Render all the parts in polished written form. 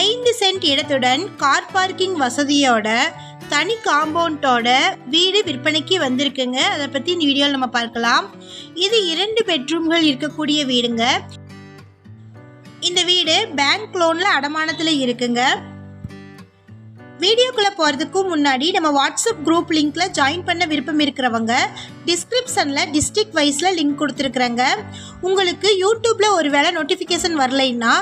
5 send இடத்துடன் car parking வசதியோட தனி காம்பவுண்டோட வீடு விற்பனைக்கு வந்திருக்குங்க. அதை பற்றி இந்த வீடியோவில் நம்ம பார்க்கலாம். இது 2 பெட்ரூம்கள் இருக்கக்கூடிய வீடுங்க. இந்த வீடு பேங்க் லோனில் அடமானத்தில் இருக்குங்க. வீடியோக்குள்ளே போகிறதுக்கு முன்னாடி நம்ம வாட்ஸ்அப் குரூப் லிங்க்கில் ஜாயின் பண்ண விருப்பம் இருக்கிறவங்க டிஸ்கிரிப்ஷனில் டிஸ்ட்ரிக்ட் வைஸில் லிங்க் கொடுத்துருக்குறேங்க. உங்களுக்கு யூடியூப்பில் ஒரு வேளை நோட்டிஃபிகேஷன் வரலைன்னா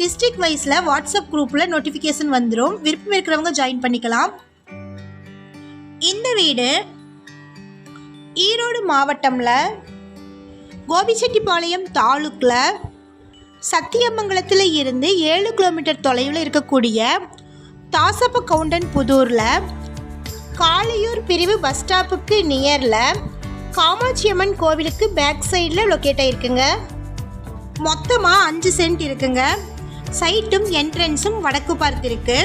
டிஸ்ட்ரிக்ட் வைஸில் வாட்ஸ்அப் குரூப்பில் நோட்டிஃபிகேஷன் வந்துடும். விருப்பம் இருக்கிறவங்க ஜாயின் பண்ணிக்கலாம். இந்த வீடு ஈரோடு மாவட்டம்ல கோபிச்செட்டிப்பாளையம் தாலுக்கில் சத்தியமங்கலத்தில் இருந்து 7 கிலோமீட்டர் தொலைவில் இருக்கக்கூடிய தாசப்ப கவுண்டன் புதூரில் காளையூர் பிரிவு பஸ் ஸ்டாப்புக்கு நியரில் காமாட்சியம்மன் கோவிலுக்கு பேக் சைடில் லொக்கேட் ஆகிருக்குங்க. மொத்தமாக 5 சென்ட் இருக்குங்க. சைட்டும் என்ட்ரன்ஸும் வடக்கு பார்த்திருக்கு.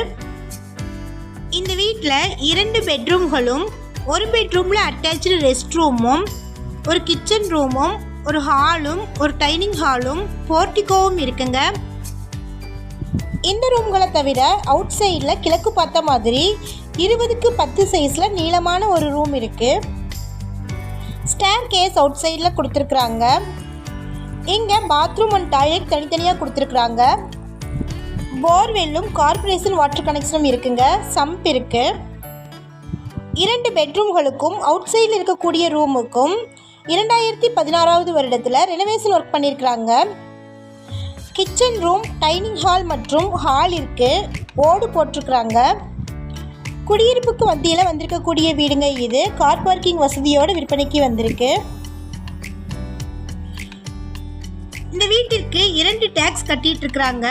இந்த வீட்டில் 2 பெட்ரூம்களும், ஒரு பெட்ரூமில் அட்டாச்சு ரெஸ்ட் ரூமும், ஒரு கிச்சன் ரூமும், ஒரு ஹாலும், ஒரு டைனிங் ஹாலும், போர்ட்டிகோவும் இருக்குங்க. இந்த ரூம்களை தவிர அவுட் சைடில் கிழக்கு பார்த்த மாதிரி 20க்கு 10 சைஸில் நீளமான ஒரு ரூம் இருக்குது. ஸ்டேர் கேஸ் அவுட் சைடில் கொடுத்துருக்குறாங்க. இங்கே பாத்ரூம் அண்ட் டாய்லெட் தனித்தனியாக கொடுத்துருக்குறாங்க. போர்வெல்லும் கார்பரேஷன் வாட்டர் கனெக்ஷனும் இருக்குங்க. சம்ப் இருக்குது. 2 பெட்ரூம்களுக்கும் அவுட் சைடில் இருக்கக்கூடிய ரூமுக்கும் 2016 வருடத்தில் ரெனோவேஷன் ஒர்க் பண்ணியிருக்கிறாங்க. கிச்சன் ரூம், டைனிங் ஹால் மற்றும் ஹால் இருக்குது. ஓடு போட்டிருக்கிறாங்க. குடியிருப்புக்கு மத்தியில் வந்திருக்கக்கூடிய வீடுங்க இது. கார் பார்க்கிங் வசதியோடு விற்பனைக்கு வந்திருக்கு. இந்த வீட்டிற்கு 2 டேக்ஸ் கட்டிட்டு இருக்கிறாங்க.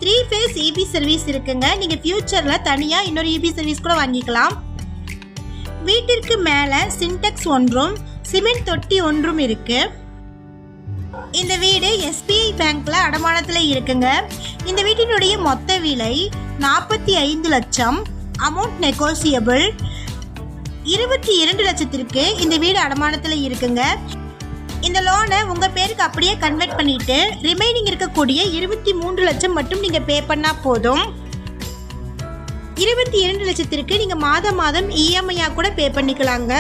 3 ஃபேஸ் இபி சர்வீஸ் இருக்குங்க. நீங்கள் ஃபியூச்சரில் தனியாக இன்னொரு இபி சர்வீஸ் கூட வாங்கிக்கலாம். வீட்டிற்கு மேலே சின்டெக்ஸ் ஒன்றும் சிமெண்ட் தொட்டி ஒன்றும் இருக்குது. இந்த வீடு SBI பேங்க்ல அடமானத்தில் இருக்குங்க. இந்த வீட்டினுடைய மொத்த விலை 45 லட்சம். Amount negotiable. 22 லட்சத்திற்கு இந்த வீடு அடமானத்தில் இருக்குங்க. இந்த லோனை உங்கள் பேருக்கு அப்படியே கன்வெர்ட் பண்ணிட்டு ரிமைனிங் இருக்கக்கூடிய 23 லட்சம் மட்டும் நீங்கள் பே பண்ணால் போதும். 22 லட்சத்திற்கு நீங்கள் மாதம் இஎம்ஐயாக கூட பே பண்ணிக்கலாங்க.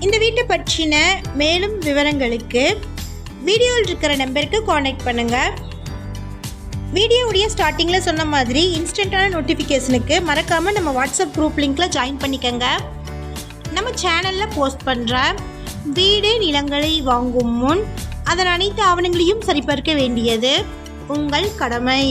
இந்த வீட்டை பற்றின மேலும் விவரங்களுக்கு வீடியோவில் இருக்கிற நம்பருக்கு காண்டாக்ட் பண்ணுங்கள். வீடியோவுடைய ஸ்டார்டிங்கில் சொன்ன மாதிரி இன்ஸ்டண்ட்டான நோட்டிஃபிகேஷனுக்கு மறக்காமல் நம்ம வாட்ஸ்அப் குரூப் லிங்க்கில் ஜாயின் பண்ணிக்கோங்க. நம்ம சேனலில் போஸ்ட் பண்ணுற வீடு நிலங்களை வாங்கும் முன் அதன் அனைத்து ஆவணங்களையும் சரிபார்க்க வேண்டியது உங்கள் கடமை.